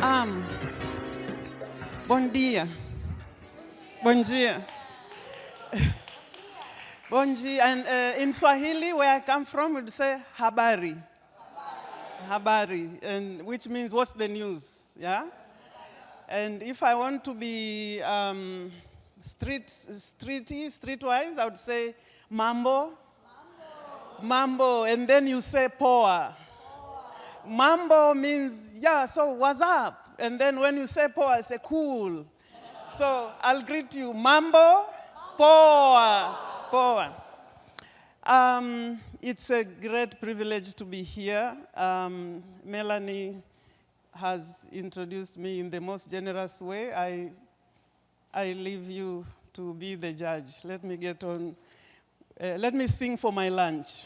Um, Bon dia. Bon dia. Bon dia. And in Swahili, where I come from, we'd say habari. Habari, and which means what's the news, yeah? And if I want to be streetwise, I would say mambo. Mambo, and then you say poa. Mambo means, yeah, so what's up? And then when you say poa, I say cool. So I'll greet you, mambo, poa, poa. It's a great privilege to be here. Melanie has introduced me in the most generous way. I leave you to be the judge. Let me get on. Let me sing for my lunch.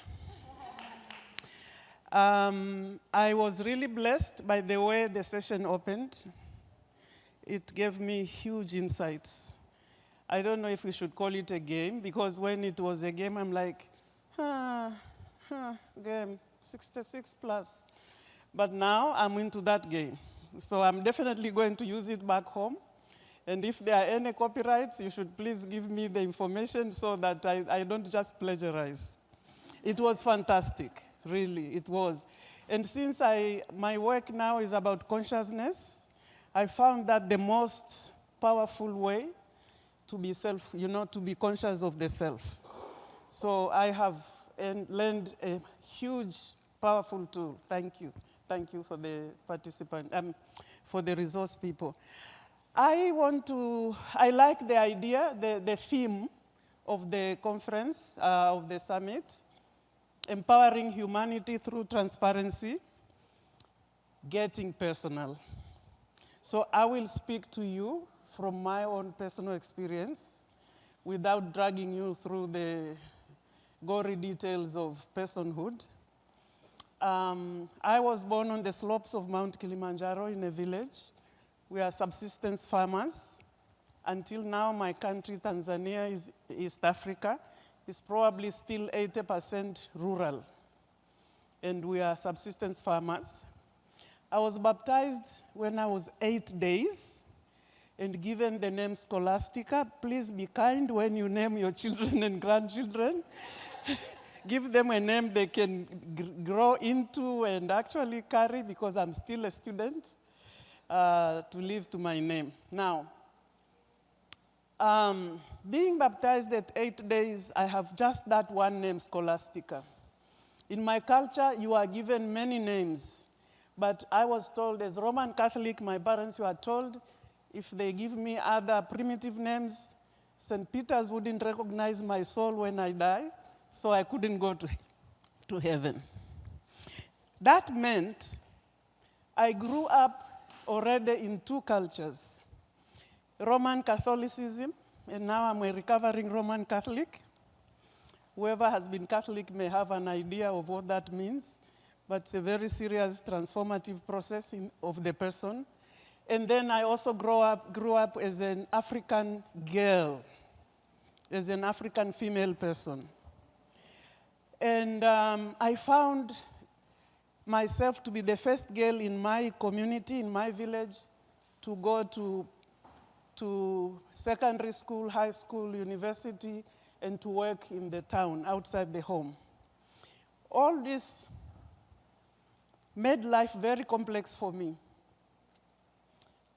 I was really blessed by the way the session opened. It gave me huge insights. I don't know if we should call it a game, because when it was a game, I'm like, game, 66 plus. But now I'm into that game. So I'm definitely going to use it back home. And if there are any copyrights, you should please give me the information so that I don't just plagiarize. It was fantastic, really, it was. And since my work now is about consciousness, I found that the most powerful way to be to be conscious of the self. So I have learned a huge, powerful tool. Thank you. Thank you for the for the resource people. I like the idea, the theme of the conference, of the summit, empowering humanity through transparency, getting personal. So I will speak to you from my own personal experience without dragging you through the gory details of personhood. I was born on the slopes of Mount Kilimanjaro in a village. We are subsistence farmers. Until now, my country, Tanzania, East Africa, is probably still 80% rural. And we are subsistence farmers. I was baptized when I was 8 days and given the name Scholastica. Please be kind when you name your children and grandchildren. Give them a name they can grow into and actually carry, because I'm still a student, to live to my name. Now, being baptized at 8 days, I have just that one name, Scholastica. In my culture, you are given many names. But I was told, as Roman Catholic, my parents were told, if they give me other primitive names, St. Peter's wouldn't recognize my soul when I die, so I couldn't go to heaven. That meant I grew up already in two cultures, Roman Catholicism, and now I'm a recovering Roman Catholic. Whoever has been Catholic may have an idea of what that means, but it's a very serious transformative process of the person. And then I also grew up as an African girl, as an African female person. And I found myself to be the first girl in my community, in my village, to go to secondary school, high school, university, and to work in the town, outside the home. All this made life very complex for me.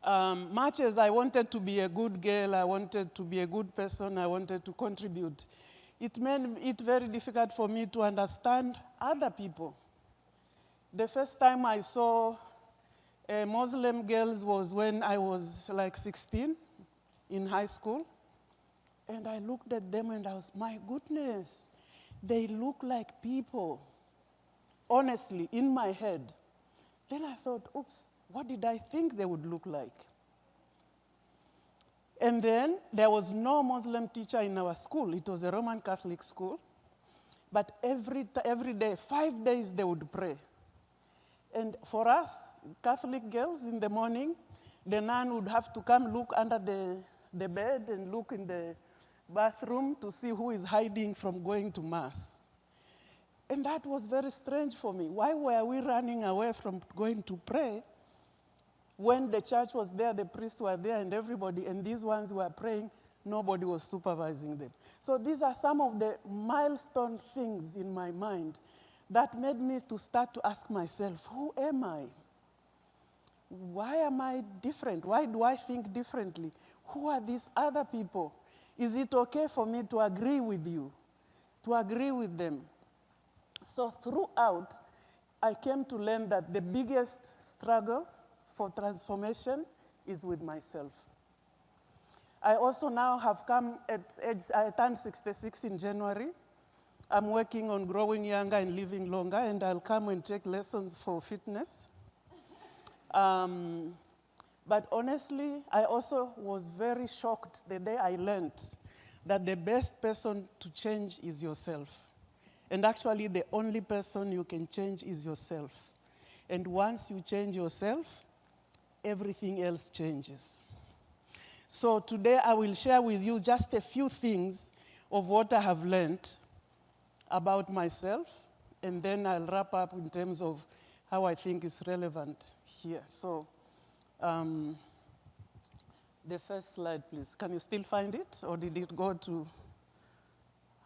Much as I wanted to be a good girl, I wanted to be a good person, I wanted to contribute, it made it very difficult for me to understand other people. The first time I saw Muslim girls was when I was like 16 in high school. And I looked at them and I was, my goodness, they look like people. Honestly, in my head. Then I thought, oops, what did I think they would look like? And then there was no Muslim teacher in our school. It was a Roman Catholic school. But every day, 5 days, they would pray. And for us, Catholic girls, in the morning, the nun would have to come look under the bed and look in the bathroom to see who is hiding from going to Mass. And that was very strange for me. Why were we running away from going to pray When the church was there, the priests were there and everybody, and these ones were praying, nobody was supervising them. So these are some of the milestone things in my mind that made me to start to ask myself, who am I? Why am I different? Why do I think differently? Who are these other people? Is it okay for me to agree with you, to agree with them? So throughout, I came to learn that the biggest struggle for transformation is with myself. I also now have come at age, I turned 66 in January. I'm working on growing younger and living longer, and I'll come and take lessons for fitness. But honestly, I also was very shocked the day I learned that the best person to change is yourself. And actually, the only person you can change is yourself. And once you change yourself, everything else changes. So today I will share with you just a few things of what I have learned about myself, and then I'll wrap up in terms of how I think is relevant here. So the first slide, please. Can you still find it, or did it go to,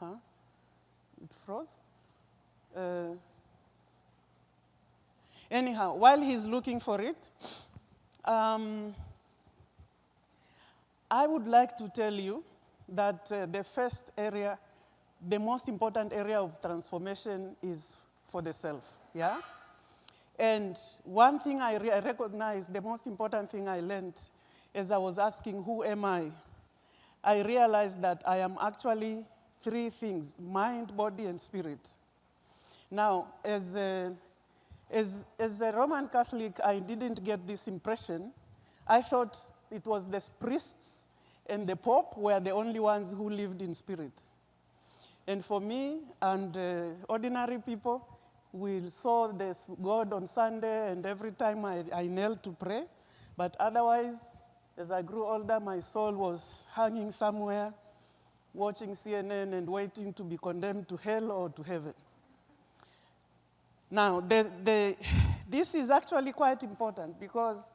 It froze? Anyhow, while he's looking for it, I would like to tell you that the first area, the most important area of transformation is for the self, yeah? And one thing I recognize, the most important thing I learned as I was asking, who am I realized that I am actually three things: mind, body, and spirit. Now, as a Roman Catholic, I didn't get this impression. I thought it was the priests and the Pope were the only ones who lived in spirit. And for me and ordinary people, we saw this God on Sunday, and every time I knelt to pray. But otherwise, as I grew older, my soul was hanging somewhere, watching CNN and waiting to be condemned to hell or to heaven. Now, this is actually quite important because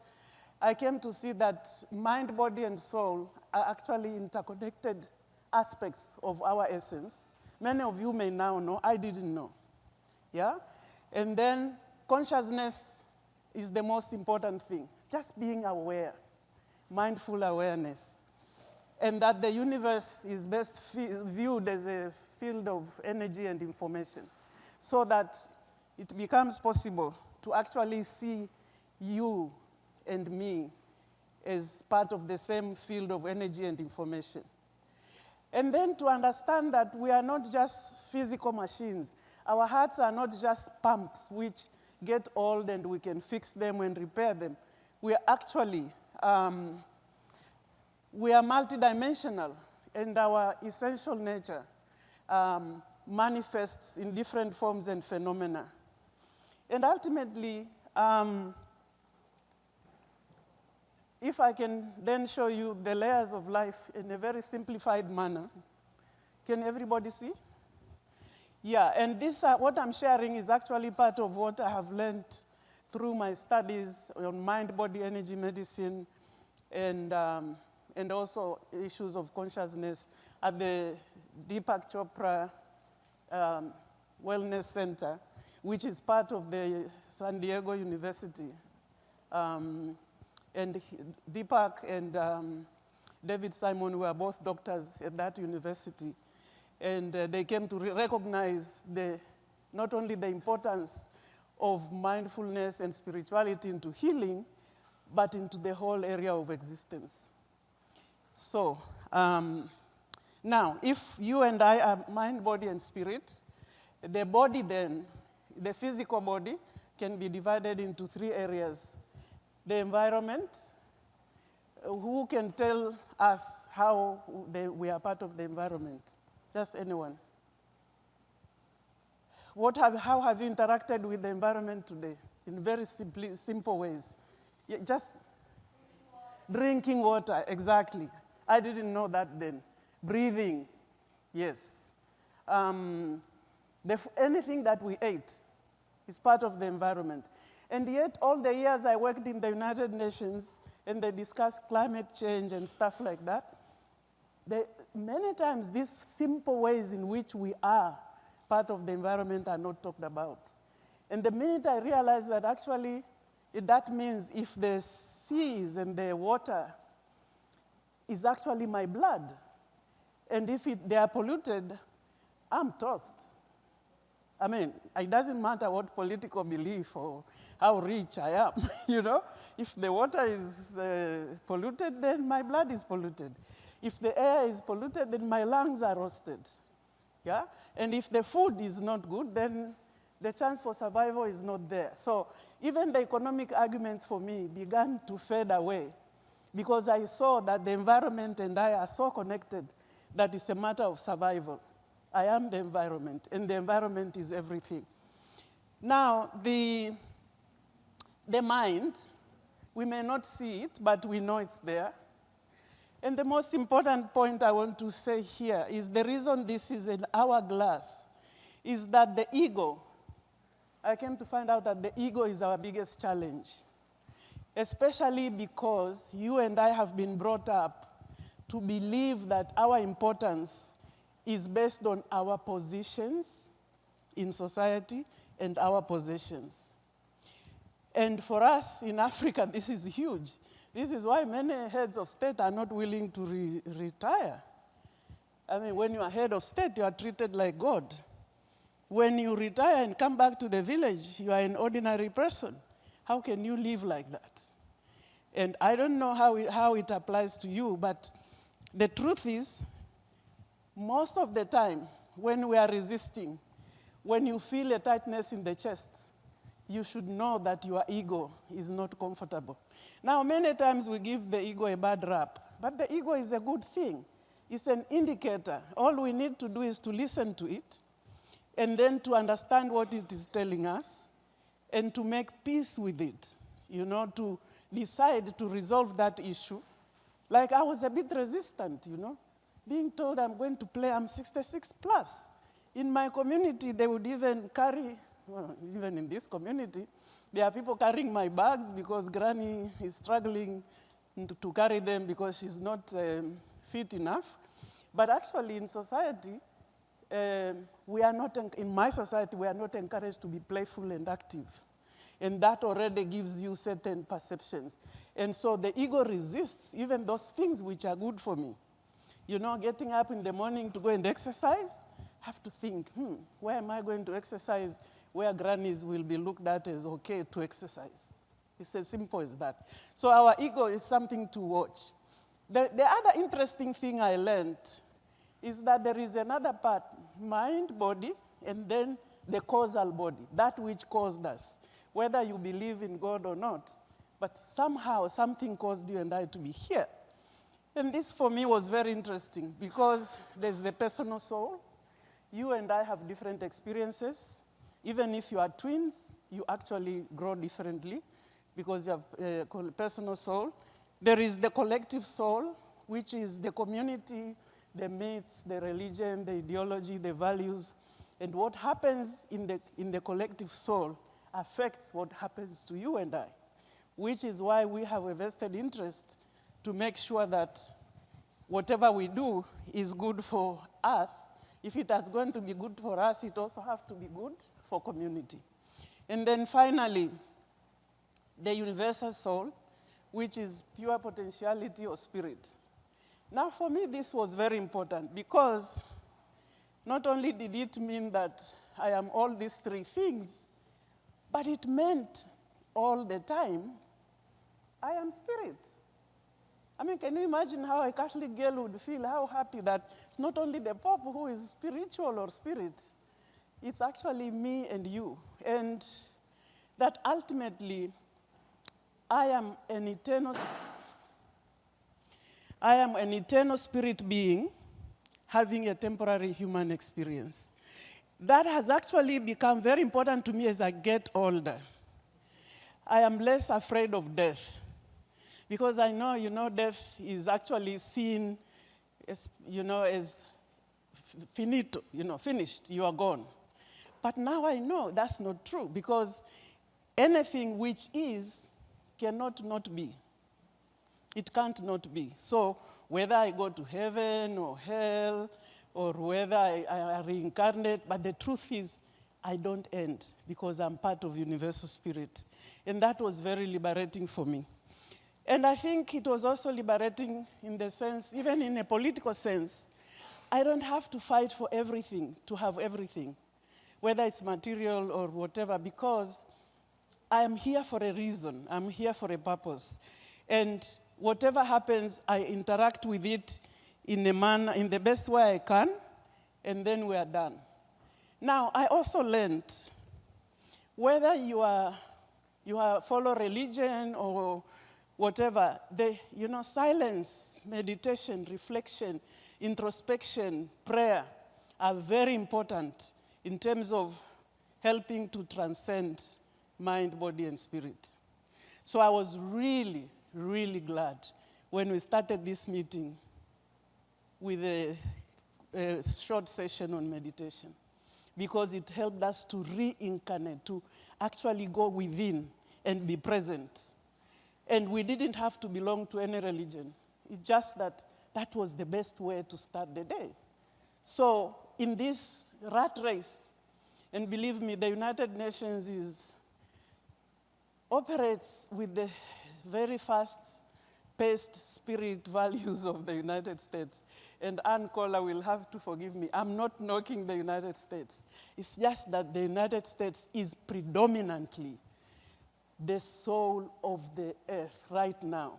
I came to see that mind, body, and soul are actually interconnected aspects of our essence. Many of you may now know, I didn't know. Yeah? And then consciousness is the most important thing. Just being aware, mindful awareness. And that the universe is best viewed as a field of energy and information, so that it becomes possible to actually see you and me as part of the same field of energy and information. And then to understand that we are not just physical machines. Our hearts are not just pumps which get old and we can fix them and repair them. We are actually, we are multidimensional, and our essential nature manifests in different forms and phenomena. And ultimately, if I can then show you the layers of life in a very simplified manner. Can everybody see? Yeah, and this, what I'm sharing is actually part of what I have learned through my studies on mind, body, energy medicine, and also issues of consciousness at the Deepak Chopra Wellness Center, which is part of the San Diego University. And Deepak and David Simon were both doctors at that university. And they came to recognize not only the importance of mindfulness and spirituality into healing, but into the whole area of existence. So now, if you and I are mind, body, and spirit, the body then, the physical body, can be divided into three areas. The environment, who can tell us how we are part of the environment? Just anyone. How have you interacted with the environment today? In very simple ways. Just drinking water, exactly. I didn't know that then. Breathing, yes. Anything that we ate is part of the environment. And yet, all the years I worked in the United Nations and they discussed climate change and stuff like that, many times these simple ways in which we are part of the environment are not talked about. And the minute I realized that actually that means if the seas and the water is actually my blood, and if they are polluted, I'm toast. I mean, it doesn't matter what political belief or how rich I am, you know? If the water is polluted, then my blood is polluted. If the air is polluted, then my lungs are roasted, yeah? And if the food is not good, then the chance for survival is not there. So even the economic arguments for me began to fade away because I saw that the environment and I are so connected that it's a matter of survival. I am the environment, and the environment is everything. Now, the mind, we may not see it, but we know it's there. And the most important point I want to say here is the reason this is an hourglass is that the ego, I came to find out that the ego is our biggest challenge, especially because you and I have been brought up to believe that our importance is based on our positions in society and our possessions. And for us in Africa, this is huge. This is why many heads of state are not willing to retire. I mean, when you are head of state, you are treated like God. When you retire and come back to the village, you are an ordinary person. How can you live like that? And I don't know how it applies to you, but the truth is, most of the time, when we are resisting, when you feel a tightness in the chest, you should know that your ego is not comfortable. Now, many times we give the ego a bad rap, but the ego is a good thing. It's an indicator. All we need to do is to listen to it, and then to understand what it is telling us, and to make peace with it, you know, to decide to resolve that issue. Like I was a bit resistant, you know, being told I'm going to play, I'm 66 plus. In my community, they would even carry, well, even in this community, there are people carrying my bags because Granny is struggling to carry them because she's not fit enough. But actually in society, we are not, in my society, we are not encouraged to be playful and active. And that already gives you certain perceptions. And so the ego resists even those things which are good for me. You know, getting up in the morning to go and exercise, I have to think, where am I going to exercise where grannies will be looked at as okay to exercise? It's as simple as that. So our ego is something to watch. The other interesting thing I learned is that there is another part, mind, body, and then the causal body, that which caused us, whether you believe in God or not. But somehow, something caused you and I to be here. And this, for me, was very interesting because there's the personal soul. You and I have different experiences. Even if you are twins, you actually grow differently because you have a personal soul. There is the collective soul, which is the community, the myths, the religion, the ideology, the values. And what happens in the collective soul affects what happens to you and I, which is why we have a vested interest to make sure that whatever we do is good for us. If it is going to be good for us, it also has to be good for community. And then finally, the universal soul, which is pure potentiality or spirit. Now, for me, this was very important because not only did it mean that I am all these three things, but it meant all the time, I am spirit. I mean, can you imagine how a Catholic girl would feel, how happy that it's not only the Pope who is spiritual or spirit, it's actually me and you. And that ultimately, I am an eternal spirit being having a temporary human experience. That has actually become very important to me as I get older. I am less afraid of death. Because I know, death is actually seen as, as finito, finished, you are gone. But now I know that's not true because anything which is cannot not be. It can't not be. So whether I go to heaven or hell, or whether I reincarnate, but the truth is, I don't end because I'm part of universal spirit. And that was very liberating for me. And I think it was also liberating in the sense, even in a political sense, I don't have to fight for everything, to have everything, whether it's material or whatever, because I am here for a reason. I'm here for a purpose. And whatever happens, I interact with it in a manner, in the best way I can, and then we are done. Now, I also learned, whether you follow religion or whatever, silence, meditation, reflection, introspection, prayer are very important in terms of helping to transcend mind, body, and spirit. So I was really, really glad when we started this meeting with a short session on meditation, because it helped us to reincarnate, to actually go within and be present. And we didn't have to belong to any religion. It's just that that was the best way to start the day. So in this rat race, and believe me, the United Nations operates with the very fast-paced spirit values of the United States. And Ann Kohler will have to forgive me. I'm not knocking the United States. It's just that the United States is predominantly the soul of the earth right now.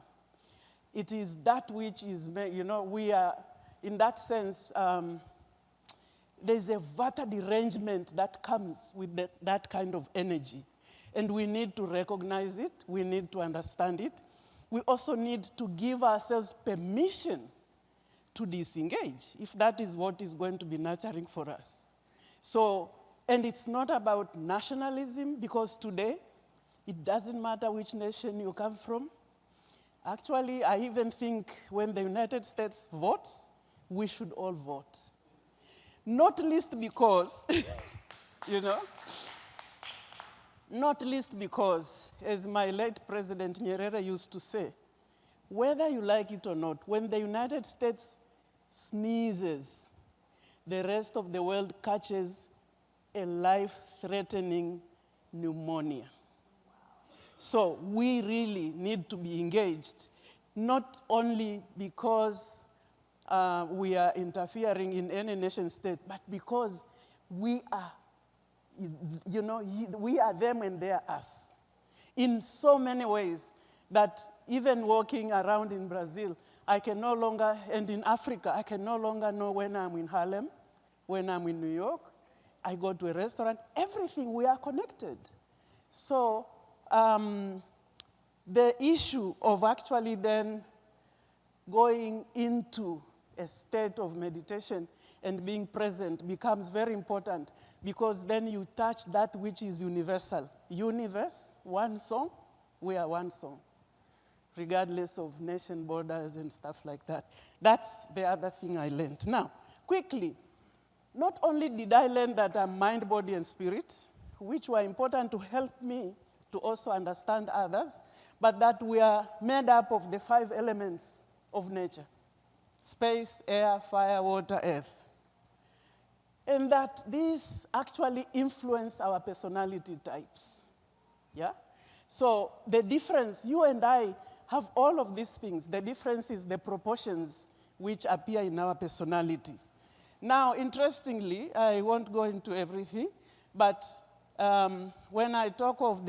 It is that which is, we are, in that sense, there's a vata derangement that comes with that kind of energy. And we need to recognize it. We need to understand it. We also need to give ourselves permission to disengage, if that is what is going to be nurturing for us. So, and it's not about nationalism, because today, it doesn't matter which nation you come from. Actually, I even think when the United States votes, we should all vote. Not least because, not least because, as my late President Nyerere used to say, whether you like it or not, when the United States sneezes, the rest of the world catches a life-threatening pneumonia. So we really need to be engaged, not only because we are interfering in any nation state, but because we are, we are them and they are us. In so many ways that even walking around in Brazil, I can no longer, and in Africa, I can no longer know when I'm in Harlem, when I'm in New York, I go to a restaurant, everything, we are connected. So the issue of actually then going into a state of meditation and being present becomes very important, because then you touch that which is universal. Universe, one song, we are one song, regardless of nation borders and stuff like that. That's the other thing I learned. Now, quickly, not only did I learn that I'm mind, body, and spirit, which were important to help me to also understand others, but that we are made up of the 5 elements of nature: space, air, fire, water, earth. And that these actually influence our personality types. Yeah? So the difference, you and I have all of these things. The difference is the proportions which appear in our personality. Now, interestingly, I won't go into everything, but when I talk of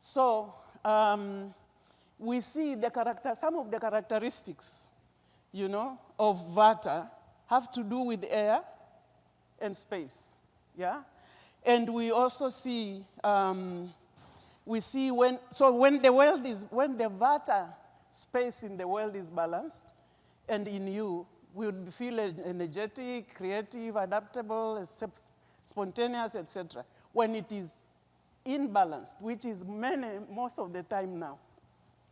So we see some of the characteristics, of Vata have to do with air and space, yeah? And we also see, when the Vata space in the world is balanced, and in you, we would feel energetic, creative, adaptable, spontaneous, etc. When it is imbalanced, which is most of the time now,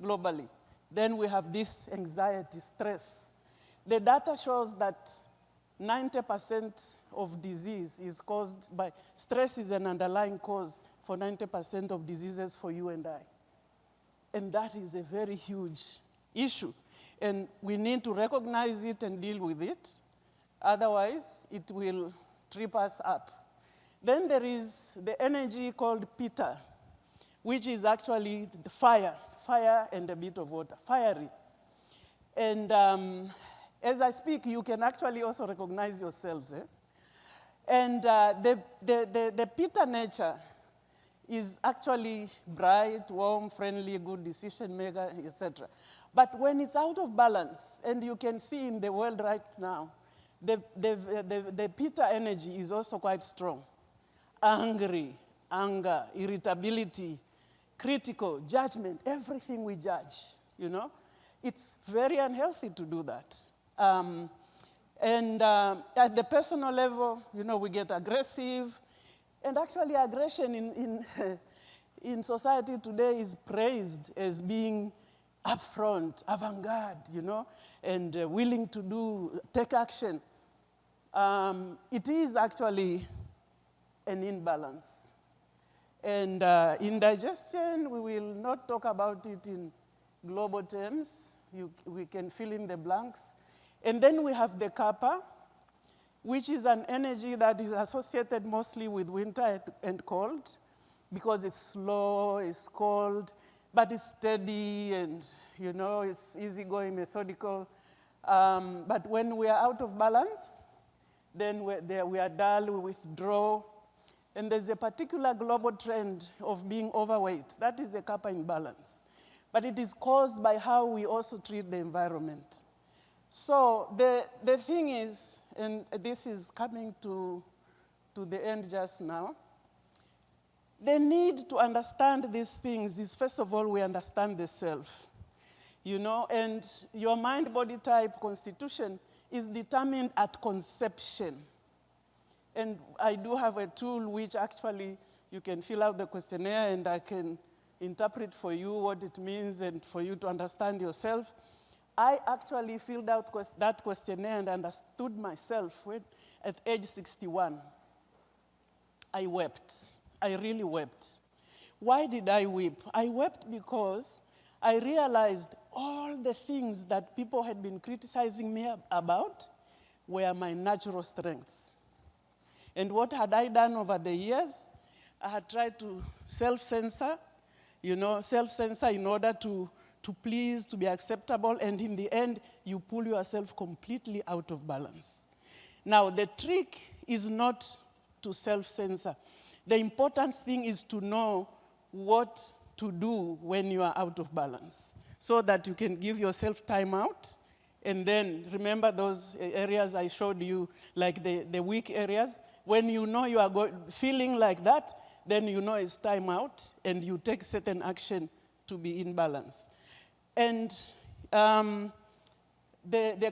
globally, then we have this anxiety, stress. The data shows that 90% of disease is caused by, stress is an underlying cause for 90% of diseases for you and I. And that is a very huge issue. And we need to recognize it and deal with it. Otherwise, it will trip us up. Then there is the energy called pitta, which is actually the fire and a bit of water, fiery. And as I speak, you can actually also recognize yourselves. And the pitta nature is actually bright, warm, friendly, good decision maker, etc. But when it's out of balance, and you can see in the world right now, the pitta energy is also quite strong. Angry, anger, irritability, critical, judgment, everything we judge, you know? It's very unhealthy to do that. At the personal level, you know, we get aggressive. And actually, aggression in society today is praised as being upfront, avant-garde, you know, and willing to take action. It is actually an imbalance. And indigestion, we will not talk about it in global terms. We can fill in the blanks. And then we have the kapha, which is an energy that is associated mostly with winter and cold, because it's slow, it's cold, but it's steady and, you know, it's easygoing, methodical. But when we are out of balance, then we are dull, we withdraw. And there's a particular global trend of being overweight. That is the kapha imbalance. But it is caused by how we also treat the environment. So the thing is, and this is coming to the end just now, the need to understand these things is, first of all, we understand the self. You know, and your mind-body type constitution is determined at conception. And I do have a tool which actually you can fill out the questionnaire and I can interpret for you what it means and for you to understand yourself. I actually filled out that questionnaire and understood myself at age 61. I wept. I really wept. Why did I weep? I wept because I realized all the things that people had been criticizing me about were my natural strengths. And what had I done over the years? I had tried to self-censor, you know, self-censor in order to please, to be acceptable, and in the end, you pull yourself completely out of balance. Now, the trick is not to self-censor. The important thing is to know what to do when you are out of balance, so that you can give yourself time out, and then remember those areas I showed you, like the weak areas. When you know you are feeling like that, then you know it's time out, and you take certain action to be in balance. And the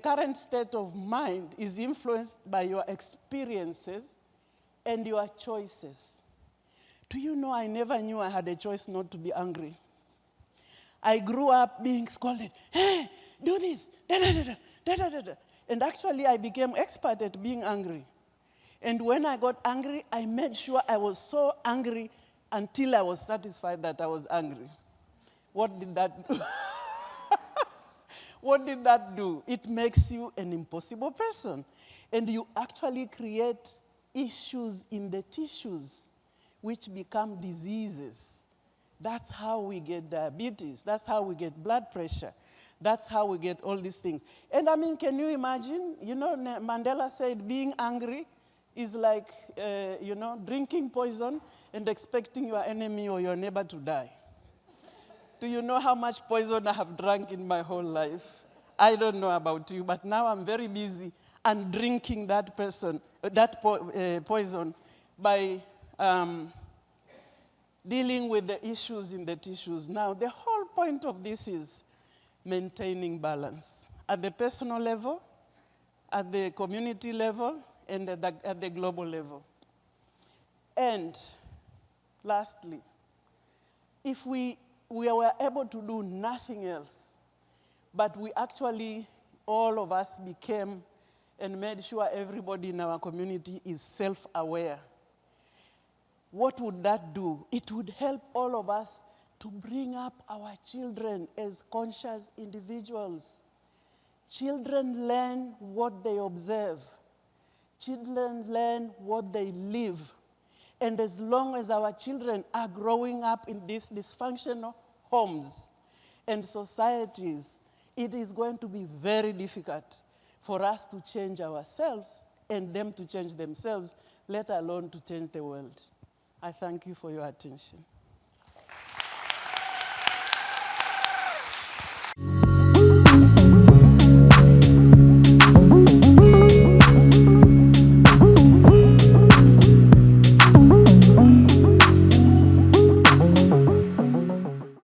current state of mind is influenced by your experiences and your choices. Do you know I never knew I had a choice not to be angry? I grew up being scolded, hey, do this, da da da da da da da. And actually I became expert at being angry. And when I got angry, I made sure I was so angry until I was satisfied that I was angry. What did that do? What did that do? It makes you an impossible person. And you actually create issues in the tissues, which become diseases. That's how we get diabetes. That's how we get blood pressure. That's how we get all these things. And I mean, can you imagine? You know, Mandela said being angry is like, you know, drinking poison and expecting your enemy or your neighbor to die. Do you know how much poison I have drunk in my whole life? I don't know about you, but now I'm very busy and drinking that poison by dealing with the issues in the tissues. Now, the whole point of this is maintaining balance at the personal level, at the community level, and at the global level. And lastly, if we were able to do nothing else, but we actually, all of us became and made sure everybody in our community is self-aware. What would that do? It would help all of us to bring up our children as conscious individuals. Children learn what they observe. Children learn what they live. And as long as our children are growing up in these dysfunctional homes and societies, it is going to be very difficult for us to change ourselves and them to change themselves, let alone to change the world. I thank you for your attention.